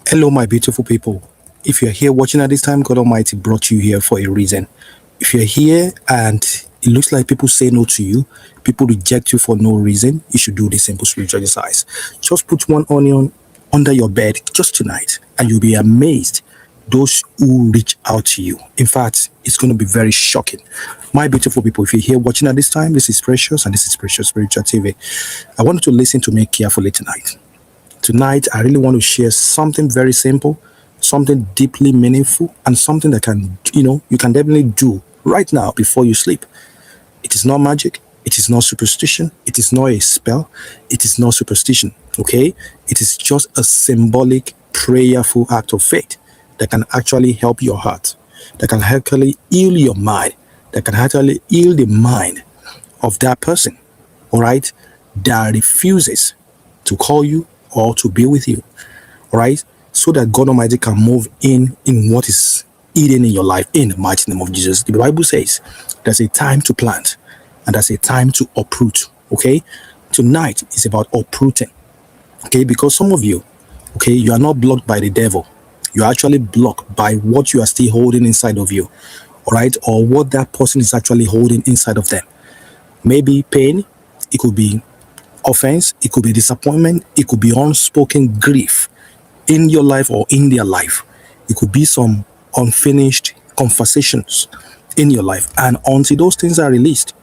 Hello, my beautiful people. If you're here watching at this time, God Almighty brought you here for a reason. If you're here and it looks like people say no to you, people reject you for no reason, you should do this simple spiritual exercise. Just put one onion under your bed just tonight, and you'll be amazed those who reach out to you. In fact, it's going to be very shocking. My beautiful people, if you're here watching at this time, this is Precious and this is Precious Spiritual TV. I want you to listen to me carefully tonight. Tonight, I really want to share something very simple, something deeply meaningful, and something that you can definitely do right now before you sleep. It is not magic. It is not superstition. It is not a spell. It is not superstition. Okay? It is just a symbolic, prayerful act of faith that can actually help your heart, that can actually heal your mind, that can actually heal the mind of that person, all right, that refuses to call you or to be with you, all right, so that God Almighty can move in what is hidden in your life in the mighty name of Jesus. The Bible says there's a time to plant and there's a time to uproot. Okay, tonight is about uprooting. Okay, because some of you, okay, you are not blocked by the devil. You're actually blocked by what you are still holding inside of you, all right, or what that person is actually holding inside of them. Maybe pain, it could be offense, it could be disappointment, it could be unspoken grief in your life or in their life. It could be some unfinished conversations in your life. And until those things are released,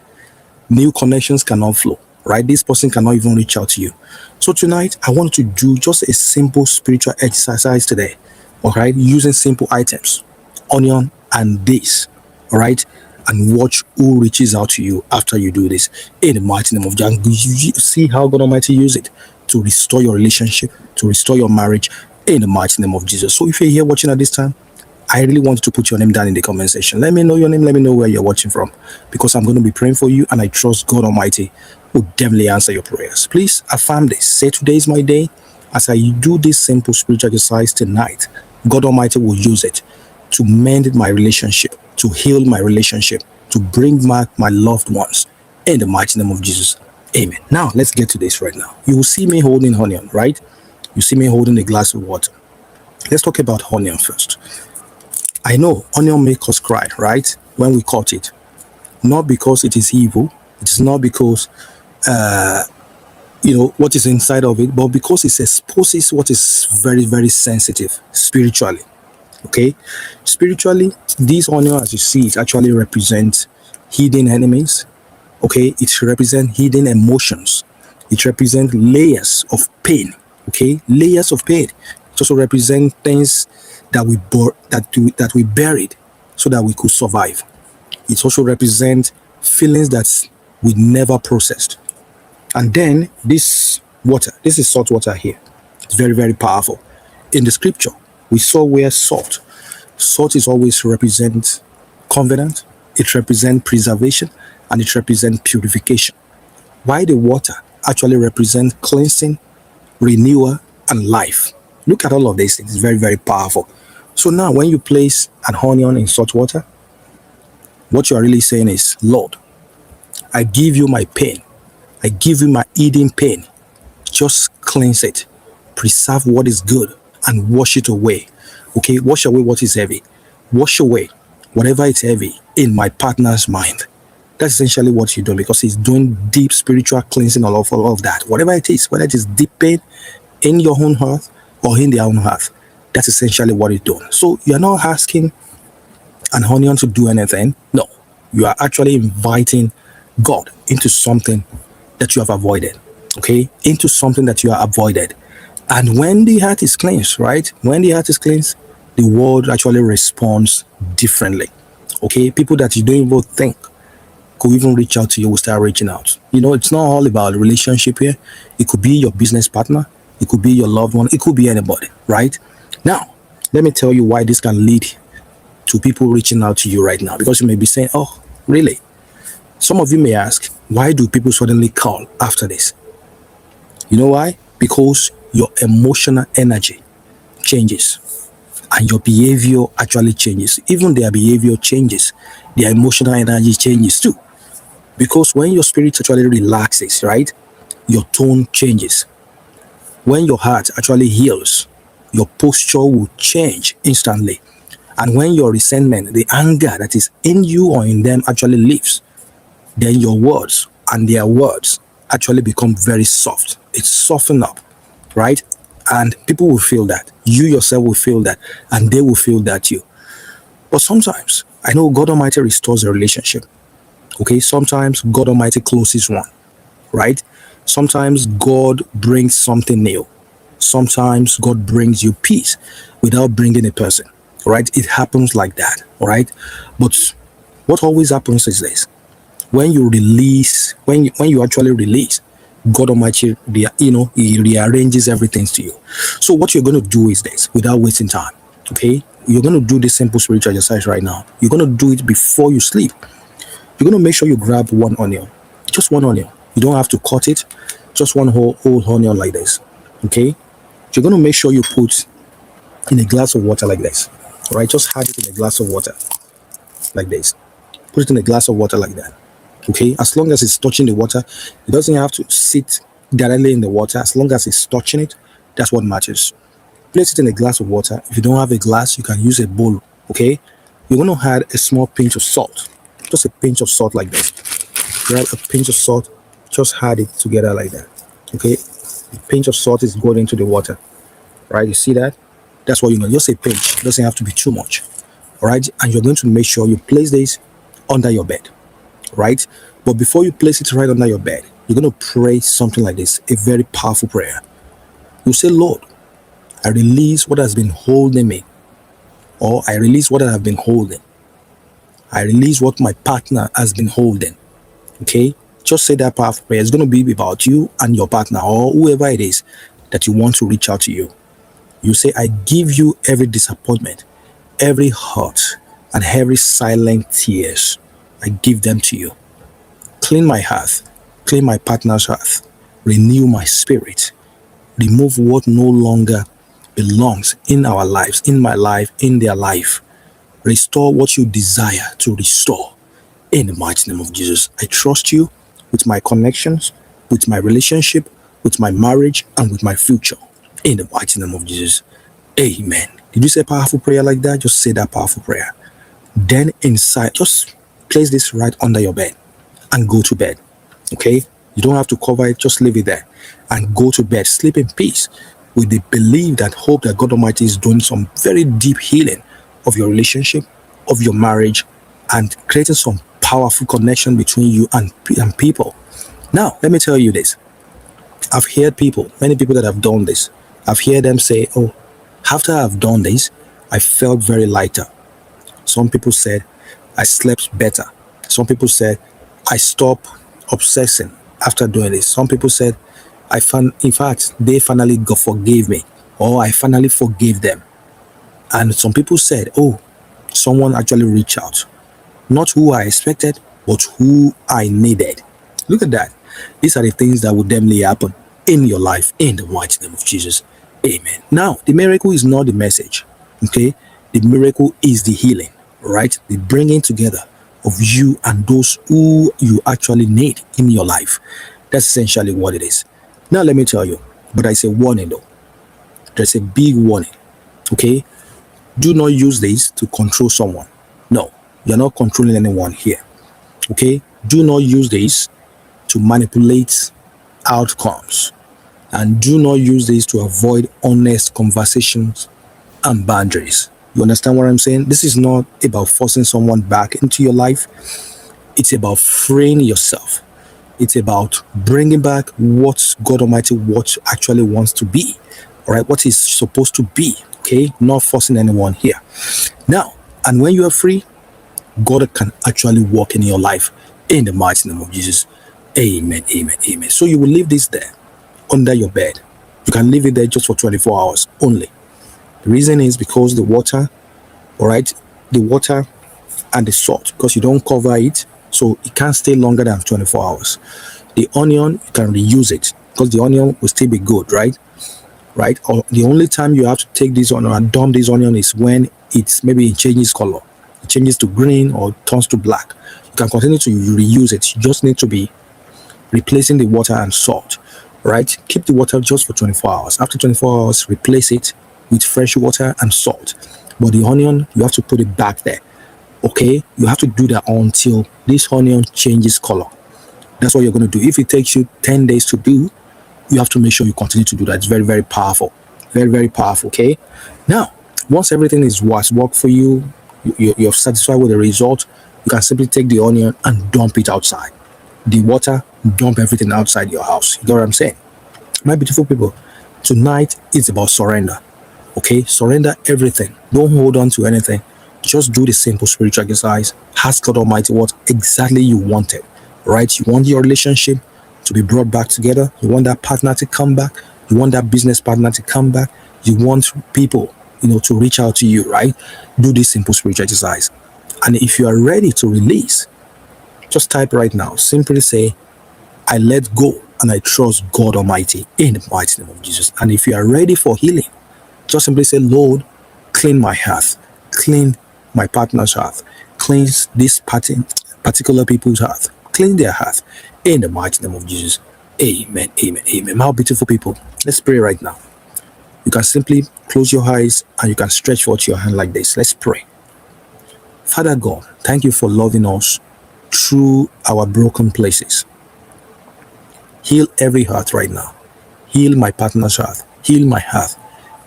new connections cannot flow, right? This person cannot even reach out to you. So tonight, I want to do just a simple spiritual exercise today, all right? Using simple items, onion and this, all right? And watch who reaches out to you after you do this in the mighty name of Jesus. You see how God Almighty use it to restore your relationship, to restore your marriage in the mighty name of Jesus. So if you're here watching at this time, I really want you to put your name down in the comment section. Let me know your name. Let me know where you're watching from, because I'm going to be praying for you, and I trust God Almighty will definitely answer your prayers. Please affirm this. Say, today is my day. As I do this simple spiritual exercise tonight, God Almighty will use it to mend my relationship, to heal my relationship, to bring back my loved ones in the mighty name of Jesus. Amen. Now, let's get to this right now. You will see me holding onion, right? You see me holding a glass of water. Let's talk about onion first. I know onion makes us cry, right? When we cut it. Not because it is evil. It is not because, what is inside of it, but because it exposes what is very, very sensitive spiritually. Okay, spiritually, this onion, as you see, it actually represents hidden enemies. Okay, it represents hidden emotions. It represents layers of pain. Okay, layers of pain. It also represents things that we buried so that we could survive. It also represents feelings that we never processed. And then this water, this is salt water here. It's very, very powerful. In the scripture, we saw where salt is always represent covenant, it represents preservation, and it represents purification. Why the water actually represents cleansing, renewal, and life. Look at all of these things. It's very, very powerful. So now when you place an onion in salt water, what you are really saying is, Lord, I give you my pain. I give you my hidden pain. Just cleanse it. Preserve what is good and wash it away. Okay, wash away what is heavy. Wash away whatever is heavy in my partner's mind. That's essentially what you're doing, because he's doing deep spiritual cleansing all of that. Whatever it is, whether it is deep pain in your own heart or in their own heart, that's essentially what he's doing. So you're not asking an onion to do anything. No, you are actually inviting God into something that you have avoided. Okay, into something that you are avoided. And when the heart is cleansed, right? When the heart is cleansed, the world actually responds differently. Okay, people that you don't even think could even reach out to you will start reaching out. It's not all about relationship here. It could be your business partner. It could be your loved one. It could be anybody, right? Now, let me tell you why this can lead to people reaching out to you right now. Because you may be saying, oh, really? Some of you may ask, why do people suddenly call after this? You know why? Because your emotional energy changes and your behavior actually changes. Even their behavior changes, their emotional energy changes too. Because when your spirit actually relaxes, right, your tone changes. When your heart actually heals, your posture will change instantly. And when your resentment, the anger that is in you or in them actually leaves, then your words and their words actually become very soft. It's softened up, right? And people will feel that. You yourself will feel that, and they will feel that too. But sometimes, I know God Almighty restores a relationship. Okay, sometimes God Almighty closes one, right? Sometimes God brings something new. Sometimes God brings you peace without bringing a person, right? It happens like that, right? But what always happens is this: when you release, when you actually release, God Almighty, He rearranges everything to you. So what you're going to do is this, without wasting time. Okay, you're going to do this simple spiritual exercise right now. You're going to do it before you sleep. You're going to make sure you grab one onion, just one onion. You don't have to cut it, just one whole onion like this. Okay, you're going to make sure you put in a glass of water like this. All right, just add it in a glass of water like this. Put it in a glass of water like that. Okay, as long as it's touching the water, it doesn't have to sit directly in the water. As long as it's touching it, that's what matters. Place it in a glass of water. If you don't have a glass, you can use a bowl. Okay, you're going to add a small pinch of salt, just a pinch of salt like this. Grab a pinch of salt, just add it together like that. Okay, a pinch of salt is going into the water, right? You see that? That's what you know. Just a pinch. It doesn't have to be too much. All right, and you're going to make sure you place this under your bed, right? But before you place it right under your bed, you're going to pray something like this, a very powerful prayer. You say, Lord, I release what has been holding me, or I release what I have been holding. I release what my partner has been holding. Okay, just say that powerful prayer. It's going to be about you and your partner, or whoever it is that you want to reach out to you. You say, I give you every disappointment, every hurt, and every silent tears. I give them to you. Clean my heart, clean my partner's heart, renew my spirit, remove what no longer belongs in our lives, in my life, in their life. Restore what you desire to restore. In the mighty name of Jesus, I trust you with my connections, with my relationship, with my marriage, and with my future. In the mighty name of Jesus, amen. Did you say a powerful prayer like that? Just say that powerful prayer. Then inside, just place this right under your bed and go to bed. Okay, you don't have to cover it, just leave it there and go to bed. Sleep in peace with the belief that hope that God Almighty is doing some very deep healing of your relationship, of your marriage, and creating some powerful connection between you and people. Now let me tell you this. I've heard people, many people that have done this, I've heard them say, oh, after I've done this, I felt very lighter. Some people said I slept better. Some people said I stopped obsessing after doing this. Some people said in fact, they finally forgave me, or I finally forgave them. And some people said, oh, someone actually reached out. Not who I expected, but who I needed. Look at that. These are the things that will definitely happen in your life in the mighty name of Jesus. Amen. Now, the miracle is not the message. Okay? The miracle is the healing, right? The bringing together of you and those who you actually need in your life. That's essentially what it is. Now, let me tell you, but I say warning though. There's a big warning. Okay? Do not use this to control someone. No, you're not controlling anyone here. Okay? Do not use this to manipulate outcomes. And do not use this to avoid honest conversations and boundaries. You understand what I'm saying? This is not about forcing someone back into your life. It's about freeing yourself. It's about bringing back what God Almighty actually wants to be. All right, what is supposed to be. Okay, not forcing anyone here. Now, and when you are free, God can actually work in your life in the mighty name of Jesus. Amen, amen, amen. So you will leave this there under your bed. You can leave it there just for 24 hours only. The reason is because the water, all right, the water and the salt, because you don't cover it, so it can't stay longer than 24 hours. The onion, you can reuse it because the onion will still be good, right? Right? Or the only time you have to take this onion and dump this onion is when it's maybe it changes color. It changes to green or turns to black. You can continue to reuse it. You just need to be replacing the water and salt, right? Keep the water just for 24 hours. After 24 hours, replace it with fresh water and salt. But the onion, you have to put it back there. Okay, you have to do that until this onion changes color. That's what you're going to do. If it takes you 10 days to do, you have to make sure you continue to do that. It's very, very powerful. Very, very powerful. Okay. Now, once everything is what's worked for you, you're satisfied with the result, you can simply take the onion and dump it outside. The water, dump everything outside your house. You know what I'm saying? My beautiful people, tonight is about surrender. Okay, surrender everything. Don't hold on to anything. Just do the simple spiritual exercise. Ask God Almighty what exactly you wanted. Right? You want your relationship to be brought back together. You want that partner to come back. You want that business partner to come back. You want people, to reach out to you. Right? Do this simple spiritual exercise. And if you are ready to release, just type right now. Simply say, I let go and I trust God Almighty in the mighty name of Jesus. And if you are ready for healing, just simply say, Lord, clean my heart, clean my partner's heart, cleanse this particular people's heart, clean their heart in the mighty name of Jesus. Amen, amen, amen. My beautiful people, let's pray right now. You can simply close your eyes and you can stretch out your hand like this. Let's pray. Father God, thank you for loving us through our broken places. Heal every heart right now. Heal my partner's heart. Heal my heart.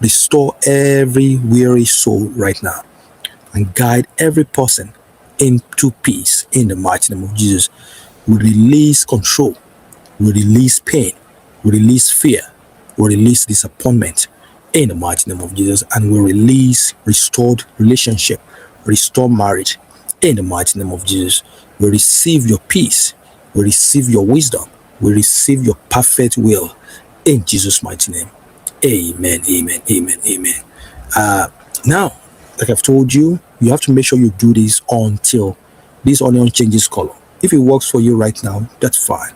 Restore every weary soul right now. And guide every person into peace in the mighty name of Jesus. We release control. We release pain. We release fear. We release disappointment in the mighty name of Jesus. And we release restored relationship. Restore marriage in the mighty name of Jesus. We receive your peace. We receive your wisdom. We receive your perfect will in Jesus' mighty name. Amen, amen, amen, amen. Now, like I've told you, you have to make sure you do this until this onion changes color. If it works for you right now, that's fine.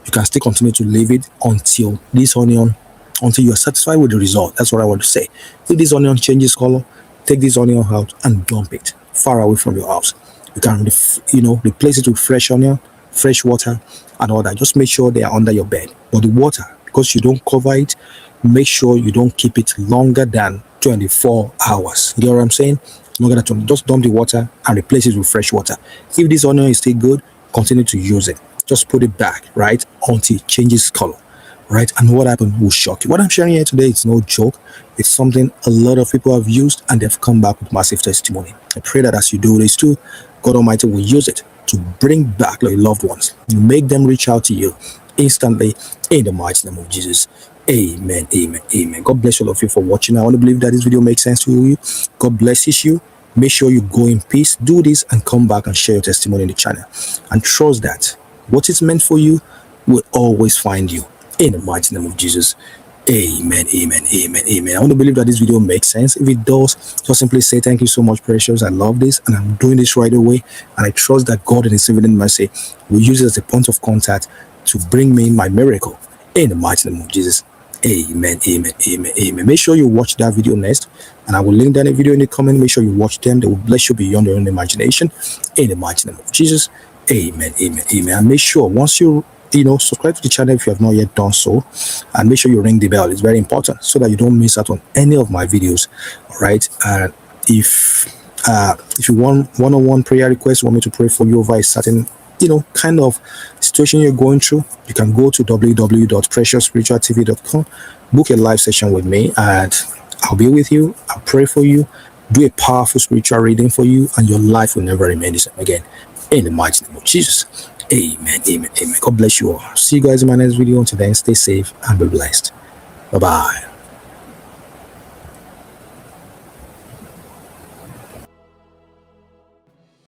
You can still continue to leave it until you are satisfied with the result. That's what I want to say. If this onion changes color, take this onion out and dump it far away from your house. You can, replace it with fresh onion, fresh water, and all that. Just make sure they are under your bed. But the water, because you don't cover it, make sure you don't keep it longer than 24 hours. You know what I'm saying? Longer than 20. Just dump the water and replace it with fresh water. If this onion is still good, continue to use it. Just put it back, right, until it changes color. Right? And what happened will shock you. What I'm sharing here today is no joke. It's something a lot of people have used and they've come back with massive testimony. I pray that as you do this too, God Almighty will use it to bring back your loved ones. You make them reach out to you instantly in the mighty name of Jesus. Amen, amen, amen. God bless all of you for watching. I want to believe that this video makes sense to you. God blesses you. Make sure you go in peace. Do this and come back and share your testimony in the channel. And trust that what is meant for you will always find you. In the mighty name of Jesus. Amen, amen, amen, amen. I want to believe that this video makes sense. If it does, just simply say thank you so much, Precious. I love this and I'm doing this right away. And I trust that God in His infinite mercy will use it as a point of contact to bring me my miracle. In the mighty name of Jesus. Amen, amen, amen, amen. Make sure you watch that video next. And I will link down a video in the comment. Make sure you watch them. They will bless you beyond your own imagination. In the mighty name of Jesus. Amen, amen, amen. And make sure once you subscribe to the channel if you have not yet done so, and make sure you ring the bell. It's very important so that you don't miss out on any of my videos. All right. And if you want one-on-one prayer requests, want me to pray for you over a certain kind of situation you're going through, you can go to www.PreciousSpiritualTV.com, book a live session with me, and I'll be with you. I'll pray for you, do a powerful spiritual reading for you, and your life will never remain the same again. In the mighty name of Jesus. Amen, amen, amen. God bless you all. See you guys in my next video. Until then, stay safe and be blessed. Bye-bye.